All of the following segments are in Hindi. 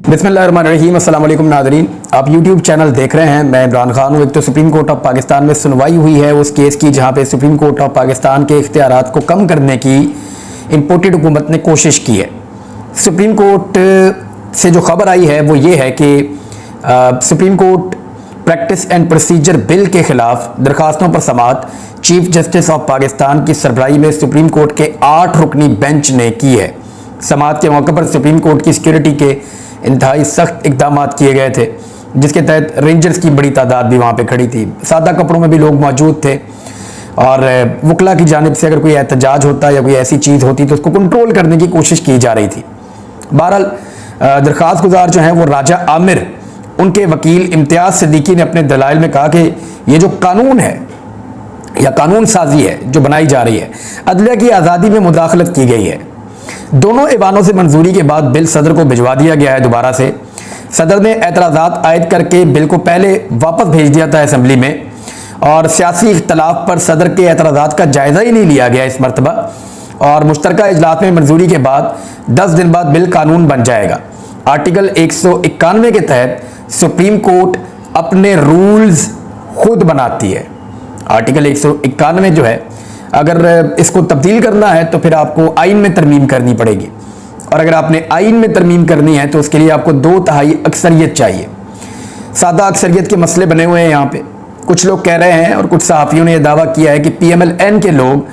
बिस्मिल्लाहिर्रहमानिर्रहीम। अस्सलाम वालेकुम नाज़रीन, आप यूट्यूब चैनल देख रहे हैं। मैं इमरान खान हूँ। एक तो सुप्रीम कोर्ट ऑफ पाकिस्तान में सुनवाई हुई है उस केस की जहाँ पे सुप्रीम कोर्ट ऑफ पाकिस्तान के इख्तियारात को कम करने की इम्पोर्टेड हुकूमत ने कोशिश की है। सुप्रीम कोर्ट से जो खबर आई है वो ये है कि supreme court practice and procedure bill के खिलाफ दरखास्तों पर समाअत चीफ जस्टिस ऑफ पाकिस्तान की सरबराही में सुप्रीम कोर्ट के 8 रुकनी बेंच ने की है। समाअत के मौके पर सुप्रीम कोर्ट की सिक्योरिटी के इंतहाई सख्त इकदाम किए गए थे, जिसके तहत रेंजर्स की बड़ी तादाद भी वहाँ पे खड़ी थी। सादा कपड़ों में भी लोग मौजूद थे और वकला की जानिब से अगर कोई एहतजाज होता या कोई ऐसी चीज़ होती तो उसको कंट्रोल करने की कोशिश की जा रही थी। बहरहाल दरख्वास्त गुजार जो हैं वो राजा आमिर, उनके वकील इम्तियाज़ सिद्दीकी ने अपने दलाइल में कहा कि ये जो कानून है या कानून साजी है जो बनाई जा रही है, अदलिया की आज़ादी में मुदाखलत की गई है। दोनों ऐवानों से मंजूरी के बाद बिल सदर को भिजवा दिया गया है दोबारा से। सदर ने एतराज़ात आयद करके बिल को पहले वापस भेज दिया था असेंबली में और सियासी इख्तलाफ पर सदर के एतराज़ात का जायज़ा ही नहीं लिया गया इस मरतबा, और मुश्तरका इजलास में मंजूरी के बाद 10 दिन बाद बिल कानून बन जाएगा। आर्टिकल 191 के तहत सुप्रीम कोर्ट अपने रूल्स खुद बनाती है। आर्टिकल 191 जो है, अगर इसको तब्दील करना है तो फिर आपको आइन में तरमीम करनी पड़ेगी, और अगर आपने आइन में तरमीम करनी है तो उसके लिए आपको 2/3 अक्सरियत चाहिए। सादा अक्सरियत के मसले बने हुए हैं यहाँ पे। कुछ लोग कह रहे हैं और कुछ सहाफ़ियों ने यह दावा किया है कि PMLN के लोग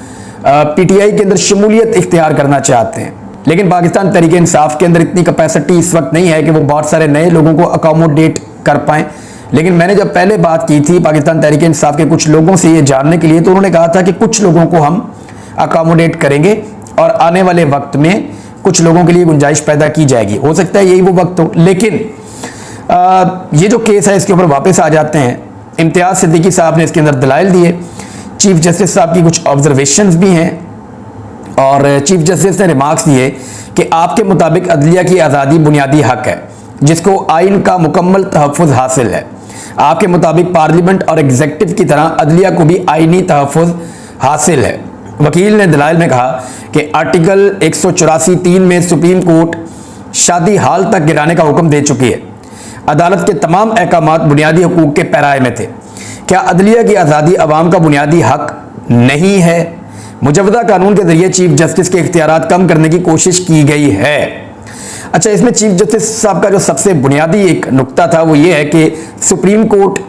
PTI के अंदर शमूलियत इख्तियार करना चाहते हैं, लेकिन पाकिस्तान तहरीक इंसाफ के अंदर इतनी कैपेसिटी इस वक्त नहीं है कि वो बहुत सारे नए लोगों को अकोमोडेट कर पाएँ। लेकिन मैंने जब पहले बात की थी पाकिस्तान तहरीक इंसाफ के कुछ लोगों से ये जानने के लिए, तो उन्होंने कहा था कि कुछ लोगों को हम अकोमोडेट करेंगे और आने वाले वक्त में कुछ लोगों के लिए गुंजाइश पैदा की जाएगी। हो सकता है यही वो वक्त हो। लेकिन ये जो केस है इसके ऊपर वापस आ जाते हैं। इम्तियाज़ सिद्दीकी साहब ने इसके अंदर दलाइल दिए। चीफ जस्टिस साहब की कुछ ऑब्जर्वेशंस भी हैं और चीफ जस्टिस ने रिमार्क्स दिए कि आपके मुताबिक अदलिया की आज़ादी बुनियादी हक है जिसको आइन का मुकम्मल तहफ़्फ़ुज़ हासिल है। आपके मुताबिक पार्लियामेंट और एग्जीक्यूटिव की तरह अदलिया को भी आइनी तहफ़्फ़ुज़ हासिल है। वकील ने दलाइल में कहा कि आर्टिकल 184(3) में सुप्रीम कोर्ट शादी हाल तक गिराने का हुक्म दे चुकी है। अदालत के तमाम अहकामात बुनियादी हकूक़ के पैराए में थे। क्या अदलिया की आज़ादी अवाम का बुनियादी हक नहीं है? मुजवदा कानून के जरिए चीफ जस्टिस के इख्तियारात कम करने की कोशिश की गई है। अच्छा, इसमें चीफ जस्टिस साहब का जो सबसे बुनियादी एक नुक्ता था वो ये है कि सुप्रीम कोर्ट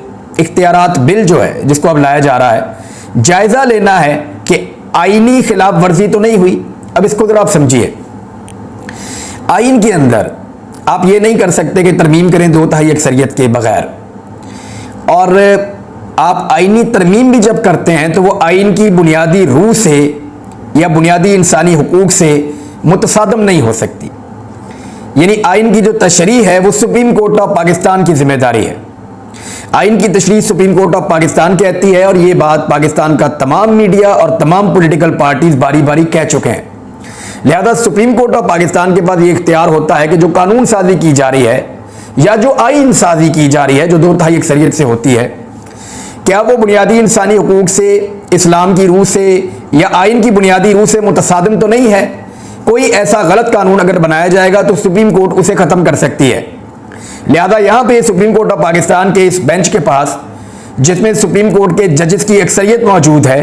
इख्तियारात बिल जो है जिसको अब लाया जा रहा है, जायज़ा लेना है कि आईनी खिलाफ वर्जी तो नहीं हुई। अब इसको जरा आप समझिए। आइन के अंदर आप ये नहीं कर सकते कि तरमीम करें 2/3 अक्सरियत के बगैर, और आप आइनी तरमीम भी जब करते हैं तो वो आइन की बुनियादी रूह से या बुनियादी इंसानी हुकूक से मुतसादम नहीं हो सकती। यानी आइन की जो तशरीह है वो सुप्रीम कोर्ट ऑफ पाकिस्तान की जिम्मेदारी है। आइन की तशरीह सुप्रीम कोर्ट ऑफ पाकिस्तान कहती है, और ये बात पाकिस्तान का तमाम मीडिया और तमाम पॉलिटिकल पार्टीज बारी बारी कह चुके हैं। लिहाजा सुप्रीम कोर्ट ऑफ पाकिस्तान के पास ये इख्तियार होता है कि जो कानून साजी की जा रही है या जो आइन साजी की जा रही है जो 2/3 अक्सरियत से होती है, क्या वो बुनियादी इंसानी हुकूक से, इस्लाम की रूह से या आइन की बुनियादी रूह से मुतसादिम तो नहीं है। कोई ऐसा गलत कानून अगर बनाया जाएगा तो सुप्रीम कोर्ट उसे खत्म कर सकती है। लिहाजा यहां पे सुप्रीम कोर्ट ऑफ पाकिस्तान के इस बेंच के पास, जिसमें सुप्रीम कोर्ट के जजेस की अक्सरियत मौजूद है,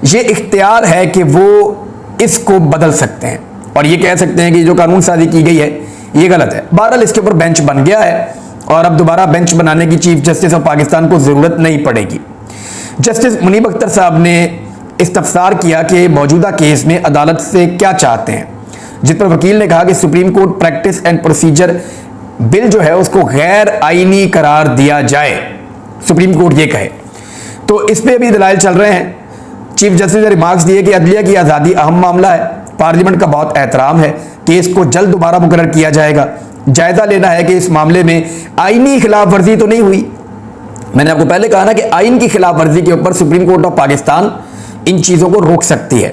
ये इख्तियार है कि वो इसको बदल सकते हैं और ये कह सकते हैं कि जो कानून साजी की गई है ये गलत है। बहरहाल इसके ऊपर बेंच बन गया है और अब दोबारा बेंच बनाने की चीफ जस्टिस ऑफ पाकिस्तान को जरूरत नहीं पड़ेगी। जस्टिस मुनीब अख्तर साहब ने इस्तफसार किया कि मौजूदा केस में अदालत से क्या चाहते हैं, जिस पर वकील ने कहा कि supreme court practice and procedure bill जो है उसको गैर आइनी करार दिया जाए। सुप्रीम कोर्ट ये कहे तो इस पे भी दलाइल चल रहे हैं। चीफ जस्टिस ने रिमार्क्स दिए कि अदलिया की आज़ादी अहम मामला है, पार्लियामेंट का बहुत एहतराम है, केस को जल्द दोबारा मुकर्रर किया जाएगा। जायज़ा लेना है कि इस मामले में आइनी खिलाफ वर्जी तो नहीं हुई। मैंने आपको पहले कहा ना कि आइन की खिलाफ वर्जी के ऊपर सुप्रीम कोर्ट ऑफ पाकिस्तान इन चीज़ों को रोक सकती है।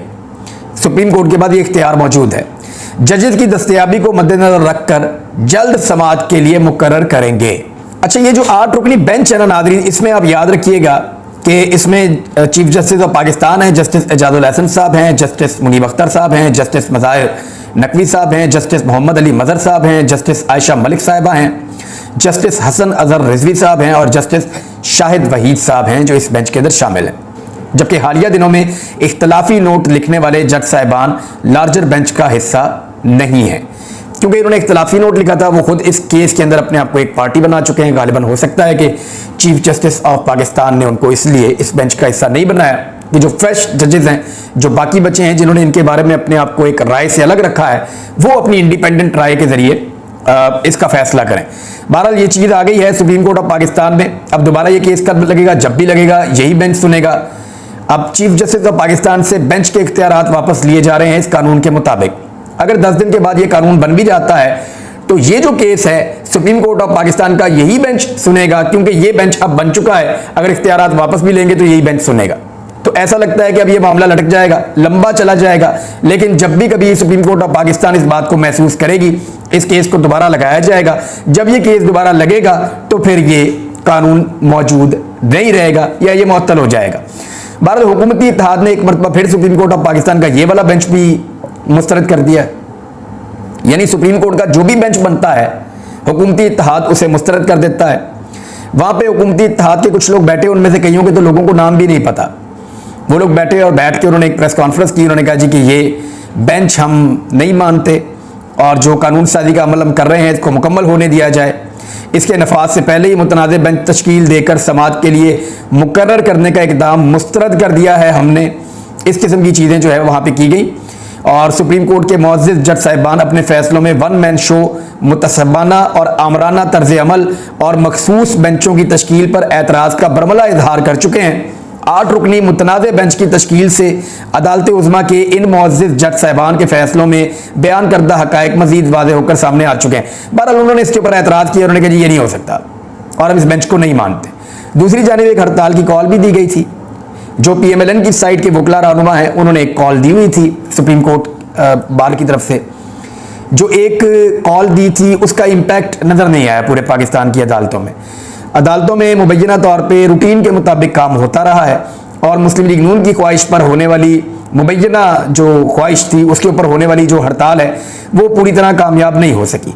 सुप्रीम कोर्ट के पास ये इख्तियार मौजूद है। जजेस की दस्तयाबी को मद्देनजर रखकर जल्द समाअत के लिए मुकर्रर करेंगे। अच्छा, ये जो 8 रुकनी बेंच है ना नाज़रीन, इसमें आप याद रखिएगा कि इसमें चीफ जस्टिस ऑफ पाकिस्तान हैं, जस्टिस एजाजुल हसन साहब हैं, जस्टिस मुनीब अख्तर साहब हैं, जस्टिस मज़ाहिर नकवी साहब हैं, जस्टिस मोहम्मद अली मज़हर साहब हैं, जस्टिस आयशा मलिक साहिबा हैं, जस्टिस हसन अजहर रिजवी साहब हैं और जस्टिस शाहिद वहीद साहब हैं जो इस बेंच के अंदर शामिल हैं। जबकि हालिया दिनों में इख्तलाफी नोट लिखने वाले जज साहिबान लार्जर बेंच का हिस्सा नहीं है, क्योंकि इन्होंने इख्तलाफी नोट लिखा था। वो खुद इस केस के अंदर अपने आप को एक पार्टी बना चुके हैं। गालिबन हो सकता है कि चीफ जस्टिस ऑफ पाकिस्तान ने उनको इसलिए इस बेंच का हिस्सा नहीं बनाया कि जो फ्रेश जजेस हैं, जो बाकी बचे हैं जिन्होंने इनके बारे में अपने आप को एक राय से अलग रखा है, वो अपनी इंडिपेंडेंट राय के जरिए इसका फैसला करें। बहरहाल ये चीज़ आ गई है सुप्रीम कोर्ट ऑफ पाकिस्तान में। अब दोबारा ये केस कब लगेगा? जब भी लगेगा यही बेंच सुनेगा। अब चीफ जस्टिस ऑफ पाकिस्तान से बेंच के इख्तियारात वापस लिए जा रहे हैं इस कानून के मुताबिक। अगर 10 दिन के बाद ये कानून बन भी जाता है तो ये जो केस है सुप्रीम कोर्ट ऑफ पाकिस्तान का यही बेंच सुनेगा, क्योंकि ये बेंच अब बन चुका है। अगर इख्तियारात वापस भी लेंगे तो यही बेंच सुनेगा। तो ऐसा लगता है कि अब ये मामला लटक जाएगा, लंबा चला जाएगा। लेकिन जब भी कभी सुप्रीम कोर्ट ऑफ पाकिस्तान इस बात को महसूस करेगी, इस केस को दोबारा लगाया जाएगा। जब ये केस दोबारा लगेगा तो फिर ये कानून मौजूद नहीं रहेगा या ये मुअत्तल हो जाएगा। भारत हुकूमती इत्तेहाद ने एक मरतबा फिर सुप्रीम कोर्ट ऑफ पाकिस्तान का ये वाला बेंच भी मुस्तरद कर दिया। यानी सुप्रीम कोर्ट का जो भी बेंच बनता है हुकूमती इत्तेहाद उसे मुस्तरद कर देता है। वहां पे हुकूमती इत्तेहाद के कुछ लोग बैठे, उनमें से कईयों के तो लोगों को नाम भी नहीं पता। वो लोग बैठे और बैठ के उन्होंने एक प्रेस कॉन्फ्रेंस की। उन्होंने कहा जी कि ये बेंच हम नहीं मानते और जो कानून साजी का अमल हम कर रहे हैं इसको मुकम्मल होने दिया जाए। इसके नफाज से पहले ही मुतनाज़ बेंच तश्कील देकर समाअत के लिए मुकर्रर करने का इकदाम मुस्तरद कर दिया है हमने। इस किस्म की चीज़ें जो है वहाँ पे की गई और सुप्रीम कोर्ट के मुअज़्ज़िज़ जज साहिबान अपने फैसलों में वन मैन शो, मुतसब्बाना और आमराना तर्ज अमल और मखसूस बेंचों की तश्कील पर एतराज़ का बरमला इजहार कर चुके हैं। 8 रुकनी मुतनाज़ बेंच की तश्कील से अदालत उज़्मा के इन मुअज़्ज़िज़ जज साहिबान के फैसलों में बयान करदा हक़ाइक़ मज़ीद वाज़े होकर सामने आ चुके हैं। बहरहाल उन्होंने इसके ऊपर एतराज़ किया। उन्होंने कहा जी ये नहीं हो सकता और हम इस बेंच को नहीं मानते। दूसरी जानिब एक हड़ताल की कॉल भी दी गई थी। जो PMLN की साइड के वकला रहनुमा है उन्होंने एक कॉल दी हुई थी सुप्रीम कोर्ट बार की तरफ से। जो एक कॉल दी थी उसका इम्पैक्ट नज़र नहीं आया पूरे पाकिस्तान की अदालतों में। अदालतों में मुबैना तौर पे रूटीन के मुताबिक काम होता रहा है और मुस्लिम लीग नून की ख्वाहिश पर होने वाली मुबैना जो ख्वाहिश थी उसके ऊपर होने वाली जो हड़ताल है वो पूरी तरह कामयाब नहीं हो सकी।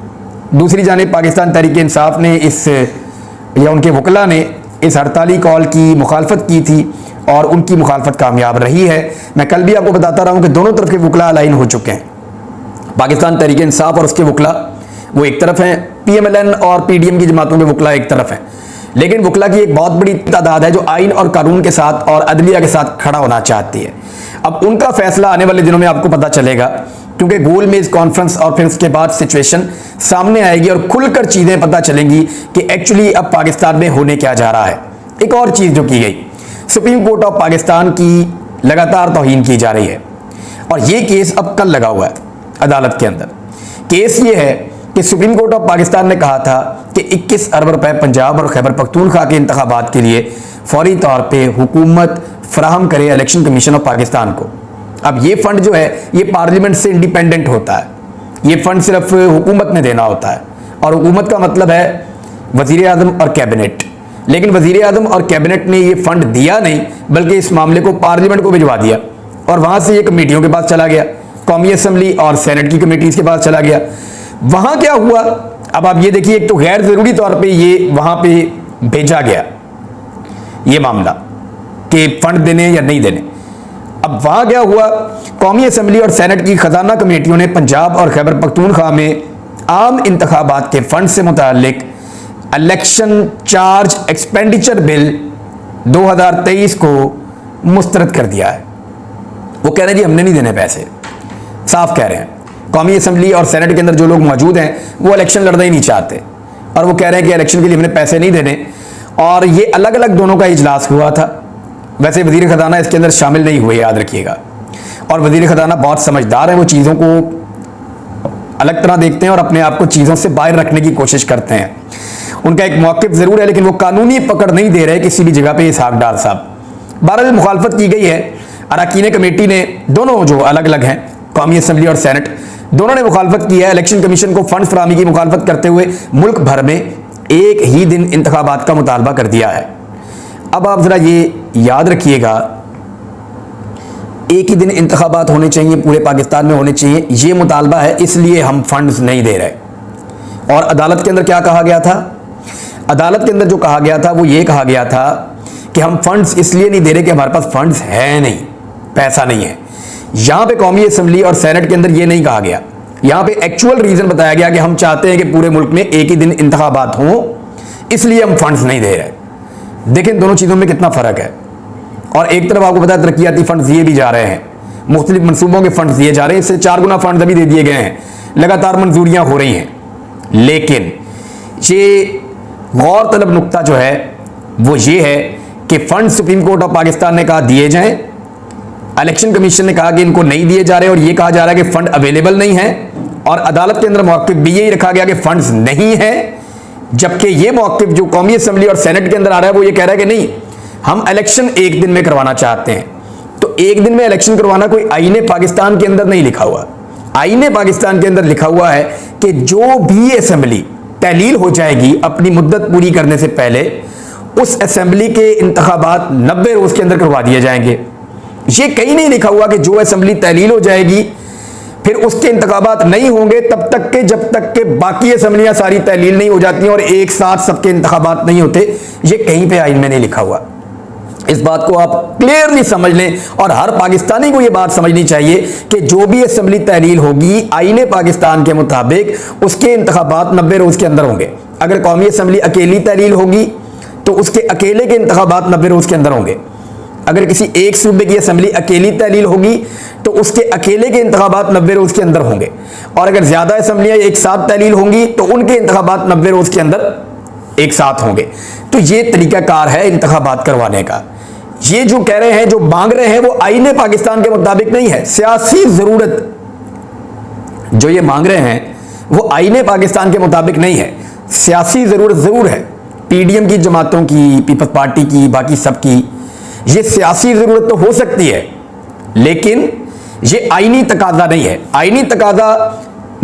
दूसरी जानिब पाकिस्तान तहरीक इंसाफ ने इस या उनके वकला ने इस हड़ताली कॉल की मुखालफत की थी और उनकी मुखालफत कामयाब रही है। मैं कल भी आपको बताता रहा हूँ कि दोनों तरफ के वकला अलाइन हो चुके हैं। पाकिस्तान तहरीक इंसाफ और उसके वकला वो एक तरफ हैं, PMLN और PDM की जमातों के वकला एक तरफ हैं। लेकिन वकला की एक बहुत बड़ी तादाद है जो आइन और कानून के साथ और अदलिया के साथ खड़ा होना चाहती है। अब उनका फैसला आने वाले दिनों में आपको पता चलेगा, क्योंकि गोल मेज कॉन्फ्रेंस और फिर उसके बाद सिचुएशन सामने आएगी और खुलकर चीज़ें पता चलेंगी कि एक्चुअली अब पाकिस्तान में होने क्या जा रहा है। एक और चीज़ जो की गई, सुप्रीम कोर्ट ऑफ पाकिस्तान की लगातार तौहीन की जा रही है और ये केस अब कल लगा हुआ है अदालत के अंदर। केस ये है कि सुप्रीम कोर्ट ऑफ पाकिस्तान ने कहा था कि 21 अरब रुपए पंजाब और खैबर पख्तूनख्वा के इंतखाबात के लिए फौरी तौर पे हुकूमत फराहम करे इलेक्शन कमीशन ऑफ पाकिस्तान को। अब ये फंड जो है ये पार्लियामेंट से इंडिपेंडेंट होता है। ये फंड सिर्फ हुकूमत ने देना होता है और हुकूमत का मतलब है वजीर आज़म और कैबिनेट। लेकिन वजीर आज़म और कैबिनेट ने ये फंड दिया नहीं, बल्कि इस मामले को पार्लियामेंट को भिजवा दिया और वहां से ये कमेटियों के पास चला गया, कौमी असम्बली और सेनेट की कमेटीज के पास चला गया। वहां क्या हुआ अब आप ये देखिए, एक तो गैर जरूरी तौर पे ये वहां पे भेजा गया ये मामला कि फंड देने या नहीं देने। अब वहां क्या हुआ, कौमी असम्बली और सेनेट की खजाना कमेटियों ने पंजाब और खैबर पख्तूनख्वा में आम इंतखाबात के फंड से मुतालिक इलेक्शन चार्ज एक्सपेंडिचर बिल 2023 को मुस्तरद कर दिया है। वो कह रहे हैं जी हमने नहीं देने पैसे, साफ कह रहे हैं। कौमी असम्बली और सेनेट के अंदर जो लोग मौजूद हैं वो इलेक्शन लड़ना ही नहीं चाहते और वो कह रहे हैं कि इलेक्शन के लिए हमने पैसे नहीं देने। और ये अलग अलग दोनों का इजलास हुआ था। वैसे वजीर खजाना इसके अंदर शामिल नहीं हुए, याद रखिएगा। और वजीर खजाना बहुत समझदार है, वो चीज़ों को अलग तरह देखते हैं और अपने आप को चीज़ों से बाहर रखने की कोशिश करते हैं। उनका एक मौक़िफ़ ज़रूर है, लेकिन वो कानूनी पकड़ नहीं दे रहे किसी भी जगह पे। इसहाक डार साहब, बहरहाल मुखालफत की गई है। अरकान कमेटी ने, दोनों जो अलग अलग हैं, कौमी असम्बली और सेनेट, दोनों ने मुखालफत की है। इलेक्शन कमीशन को फंड फराहमी की मुखालफत करते हुए मुल्क भर में एक ही दिन इंतखाबात का मुतालबा कर दिया है। अब आप ज़रा ये याद रखिएगा, एक ही दिन इंतखाबात होने चाहिए, पूरे पाकिस्तान में होने चाहिए, ये मुतालबा है, इसलिए हम फंड्स नहीं दे रहे। और अदालत के अंदर क्या कहा गया था? अदालत के अंदर जो कहा गया था वो ये कहा गया था कि हम फंड्स इसलिए नहीं दे रहे कि हमारे पास फंड्स है नहीं, पैसा नहीं है। यहां पे कौमी असेंबली और सेनेट के अंदर ये नहीं कहा गया, यहां पे एक्चुअल रीजन बताया गया कि हम चाहते हैं कि पूरे मुल्क में एक ही दिन इंतखाबात हों, इसलिए हम फंड्स नहीं दे रहे। देखें दोनों चीज़ों में कितना फ़र्क है। और एक तरफ आपको पता है तरक्याती फंड दिए भी जा रहे हैं, मुख्तलिफ मनसूबों के फंड दिए जा रहे हैं, इससे 4 गुना फंड अभी दे दिए गए हैं, लगातार मंजूरियां हो रही हैं। लेकिन ये गौर तलब नुक्ता जो है वो ये है कि fund supreme court of Pakistan ने कहा दिए जाएं, इलेक्शन कमीशन ने कहा कि इनको नहीं दिए जा रहे और ये कहा जा रहा है कि फंड अवेलेबल नहीं है, और अदालत के अंदर मौक़िफ़ भी यही रखा गया कि फंड्स नहीं है। जबकि ये मौक़िफ़ जो कौमी असेंबली और सेनेट के अंदर आ रहा है वो ये कह रहा है कि नहीं, हम इलेक्शन एक दिन में करवाना चाहते हैं। तो एक दिन में इलेक्शन करवाना कोई आईने पाकिस्तान के अंदर नहीं लिखा हुआ। आईने पाकिस्तान के अंदर लिखा हुआ है कि जो भी असेंबली तहलील हो जाएगी अपनी मुद्दत पूरी करने से पहले, उस असेंबली के इंतखाबात 90 रोज के अंदर करवा दिए जाएंगे। ये कहीं नहीं लिखा हुआ कि जो असेंबली तहलील हो जाएगी फिर उसके इंतखाबात नहीं होंगे तब तक के जब तक के बाकी असेंबलियां सारी तहलील नहीं हो जाती और एक साथ सबके इंतखाबात नहीं होते। ये कहीं पे आइन में नहीं लिखा हुआ। इस बात को आप क्लियरली समझ लें, और हर पाकिस्तानी को यह बात समझनी चाहिए कि जो भी असेंबली तहलील होगी आईने पाकिस्तान के मुताबिक उसके इंतखाबात 90 रोज के अंदर होंगे। अगर कौमी असेंबली अकेली तहलील होगी तो उसके अकेले के इंतखाबात 90 रोज के अंदर होंगे। अगर किसी एक सूबे की असेंबली अकेली तहलील होगी तो उसके अकेले के इंतखाबात 90 रोज के अंदर होंगे, और अगर ज्यादा असेंबलियां एक साथ तहलील होंगी तो उनके इंतखाबात 90 रोज के अंदर एक साथ होंगे। तो ये तरीकाकार है इंतखाबात करवाने का। ये जो कह रहे हैं, जो मांग रहे हैं, वो आईने पाकिस्तान के मुताबिक नहीं है। सियासी जरूरत जो ये मांग रहे हैं वो आईने पाकिस्तान के मुताबिक नहीं है। सियासी जरूरत जरूर है, पीडीएम की जमातों की, पीपल्स पार्टी की, बाकी सब की, ये सियासी जरूरत तो हो सकती है, लेकिन ये आईनी तकाजा नहीं है। आईनी तकाजा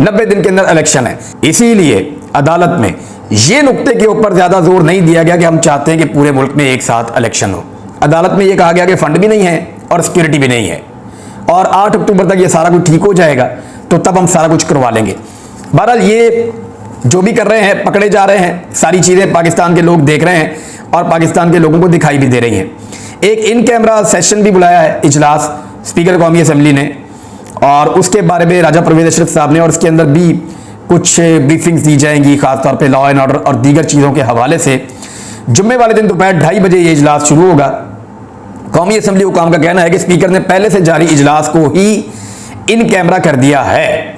90 दिन के अंदर इलेक्शन है। इसीलिए अदालत में ये नुक्ते के ऊपर ज्यादा जोर नहीं दिया गया कि हम चाहते हैं कि पूरे मुल्क में एक साथ इलेक्शन हो। अदालत में यह कहा गया कि फंड भी नहीं है और सिक्योरिटी भी नहीं है, और 8 अक्टूबर तक ये सारा कुछ ठीक हो जाएगा तो तब हम सारा कुछ करवा लेंगे। बहरहाल ये जो भी कर रहे हैं, पकड़े जा रहे हैं, सारी चीजें पाकिस्तान के लोग देख रहे हैं और पाकिस्तान के लोगों को दिखाई भी दे रही हैं। एक इन कैमरा सेशन भी बुलाया है इजलास स्पीकर कौमी असेंबली ने, और उसके बारे में राजा परवेज अशरफ साहब ने, और उसके अंदर भी कुछ ब्रीफिंग्स दी जाएंगी खासतौर पे लॉ एंड ऑर्डर और दीगर चीज़ों के हवाले से। जुम्मे वाले दिन दोपहर 2:30 बजे ये इजलास शुरू होगा। कौमी असेंबली हुकाम का कहना है कि स्पीकर ने पहले से जारी इजलास को ही इन कैमरा कर दिया है।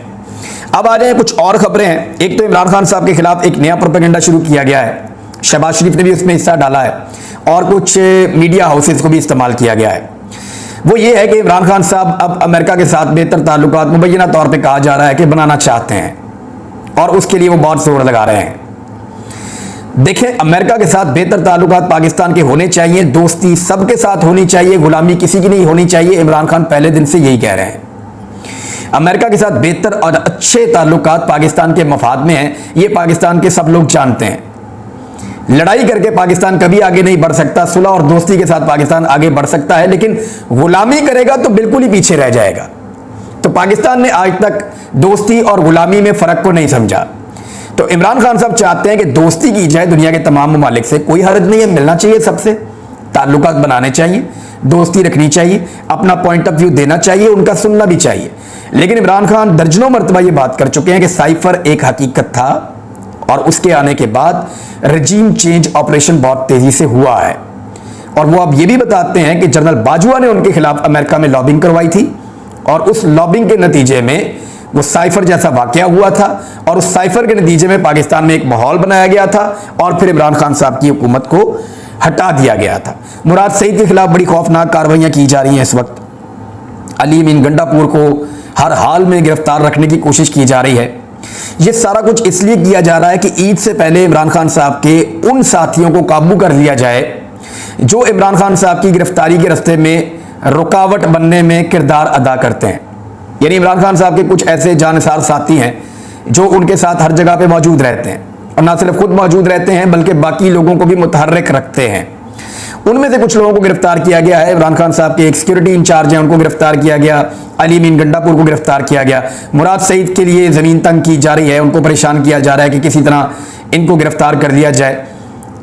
अब आ जाए कुछ और खबरें हैं। एक तो इमरान खान साहब के खिलाफ एक नया प्रोपेगेंडा शुरू किया गया है, शहबाज शरीफ ने भी उसमें हिस्सा डाला है, और कुछ मीडिया हाउसेस को भी इस्तेमाल किया गया है। वो ये है कि इमरान खान साहब अब अमेरिका के साथ बेहतर ताल्लुकात मुबैना तौर पे कहा जा रहा है कि बनाना चाहते हैं, और उसके लिए वो बहुत जोर लगा रहे हैं। देखें, अमेरिका के साथ बेहतर ताल्लुकात पाकिस्तान के होने चाहिए, दोस्ती सबके साथ होनी चाहिए, गुलामी किसी की नहीं होनी चाहिए। इमरान खान पहले दिन से यही कह रहे हैं। अमेरिका के साथ बेहतर और अच्छे ताल्लुकात पाकिस्तान के मफाद में हैं, ये पाकिस्तान के सब लोग जानते हैं। लड़ाई करके पाकिस्तान कभी आगे नहीं बढ़ सकता, सुलह और दोस्ती के साथ पाकिस्तान आगे बढ़ सकता है, लेकिन गुलामी करेगा तो बिल्कुल ही पीछे रह जाएगा। तो पाकिस्तान ने आज तक दोस्ती और गुलामी में फर्क को नहीं समझा। तो इमरान खान साहब चाहते हैं कि दोस्ती की जाए दुनिया के तमाम ममालिक से, कोई हर्ज नहीं है, मिलना चाहिए सबसे, ताल्लुकात बनाने चाहिए, दोस्ती रखनी चाहिए, अपना पॉइंट ऑफ व्यू देना चाहिए, उनका सुनना भी चाहिए। लेकिन इमरान खान दर्जनों मरतबा ये बात कर चुके हैं कि साइफर एक हकीकत था, और उसके आने के बाद रजीम चेंज ऑपरेशन बहुत तेजी से हुआ है। और वो अब ये भी बताते हैं कि जनरल बाजवा ने उनके खिलाफ अमेरिका में लॉबिंग करवाई थी, और उस लॉबिंग के नतीजे में वो साइफर जैसा वाकया हुआ था, और उस साइफर के नतीजे में पाकिस्तान में एक माहौल बनाया गया था, और फिर इमरान खान साहब की हुकूमत को हटा दिया गया था। मुराद सईद के खिलाफ बड़ी खौफनाक कार्रवाइयां की जा रही हैं इस वक्त। अली मीन गंडापुर को हर हाल में गिरफ्तार रखने की कोशिश की जा रही है। यह सारा कुछ इसलिए किया जा रहा है कि ईद से पहले इमरान खान साहब के उन साथियों को काबू कर लिया जाए जो इमरान खान साहब की गिरफ्तारी के रास्ते में रुकावट बनने में किरदार अदा करते हैं। यानी इमरान खान साहब के कुछ ऐसे जानसार साथी हैं जो उनके साथ हर जगह पे मौजूद रहते हैं, और ना सिर्फ खुद मौजूद रहते हैं बल्कि बाकी लोगों को भी मुतहर्रिक रखते हैं। उनमें से कुछ लोगों को गिरफ्तार किया गया है। इमरान खान साहब के एक सिक्योरिटी इंचार्ज हैं, उनको गिरफ्तार किया गया। अली मीन गंडापुर को गिरफ्तार किया गया। मुराद सईद के लिए जमीन तंग की जा रही है, उनको परेशान किया जा रहा है कि किसी तरह इनको गिरफ्तार कर दिया जाए।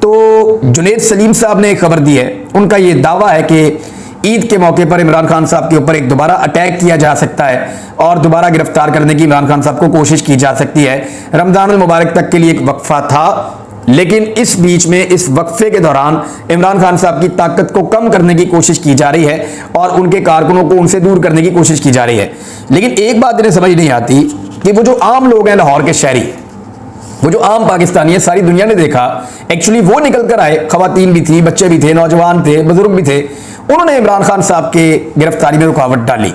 तो जुनेद सलीम साहब ने एक खबर दी है, उनका यह दावा है कि ईद के मौके पर इमरान खान साहब के ऊपर एक दोबारा अटैक किया जा सकता है और दोबारा गिरफ्तार करने की इमरान खान साहब को कोशिश की जा सकती है। रमजान अल मुबारक तक के लिए एक वक्फा था, लेकिन इस बीच में इस वक्फे के दौरान इमरान खान साहब की ताकत को कम करने की कोशिश की जा रही है और उनके कारकुनों को उनसे दूर करने की कोशिश की जा रही है। लेकिन एक बात इन्हें समझ नहीं आती कि वो जो आम लोग हैं, लाहौर के शहरी, वो जो आम पाकिस्तानी है, सारी दुनिया ने देखा, एक्चुअली वो निकल कर आए, खवातीन भी थी, बच्चे भी थे, नौजवान थे, बुजुर्ग भी थे, उन्होंने इमरान खान साहब के गिरफ्तारी में रुकावट डाली।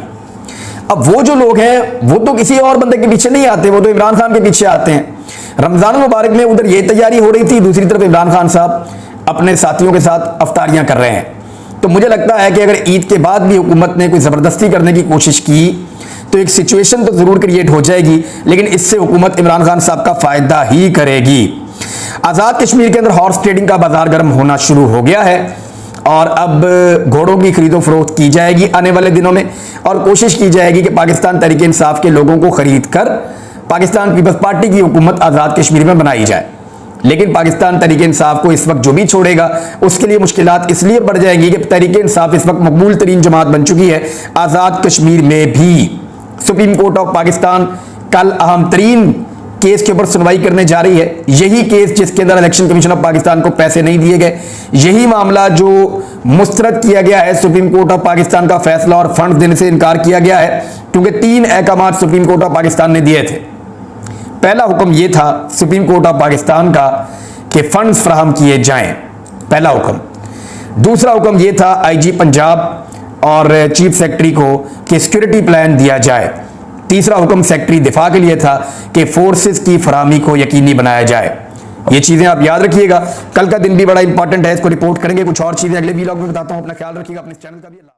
अब वो जो लोग हैं वो तो किसी और बंदे के पीछे नहीं आते, वो तो इमरान खान के पीछे आते हैं। रमजान मुबारक में उधर ये तैयारी हो रही थी, दूसरी तरफ इमरान खान साहब अपने साथियों के साथ अफ्तारियां कर रहे हैं। तो मुझे लगता है कि अगर ईद के बाद भी हुकूमत ने कोई जबरदस्ती करने की कोशिश की तो एक सिचुएशन तो जरूर क्रिएट हो जाएगी, लेकिन इससे हुकूमत इमरान खान साहब का फायदा ही करेगी। आजाद कश्मीर के अंदर हॉर्स ट्रेडिंग का बाजार गर्म होना शुरू हो गया है और अब घोड़ों की खरीदो फरोख्त की जाएगी आने वाले दिनों में और कोशिश की जाएगी कि पाकिस्तान तहरीक इंसाफ के लोगों को खरीद कर पाकिस्तान पीपल्स पार्टी की हुकूमत आजाद कश्मीर में बनाई जाए। लेकिन पाकिस्तान तहरीक इंसाफ को इस वक्त जो भी छोड़ेगा उसके लिए मुश्किलात इसलिए बढ़ जाएंगी कि तहरीक इंसाफ इस वक्त मकबूल तरीन जमात बन चुकी है आजाद कश्मीर में भी। सुप्रीम कोर्ट ऑफ पाकिस्तान कल अहम तरीन केस के ऊपर सुनवाई करने जा रही है। यही केस जिसके अंदर इलेक्शन कमीशन ऑफ पाकिस्तान को पैसे नहीं दिए गए, यही मामला जो मुस्तरद किया गया है, सुप्रीम कोर्ट ऑफ पाकिस्तान का फैसला और फंड देने से इनकार किया गया है क्योंकि 3 अहकाम सुप्रीम कोर्ट ऑफ पाकिस्तान ने दिए थे। पहला हुक्म यह था सुप्रीम कोर्ट ऑफ पाकिस्तान का कि फंड्स फराहम किए जाएं, पहला हुक्म। दूसरा हुक्म यह था आईजी पंजाब और चीफ सेक्रेटरी को कि सिक्योरिटी प्लान दिया जाए। तीसरा हुक्म सेक्रेटरी दिफा के लिए था कि फोर्सेस की फराहमी को यकीनी बनाया जाए। ये चीजें आप याद रखिएगा, कल का दिन भी बड़ा इंपॉर्टेंट है, इसको रिपोर्ट करेंगे। कुछ और चीजें अगले वीलॉग में बताता हूं। अपना ख्याल रखिएगा, अपने चैनल का भी।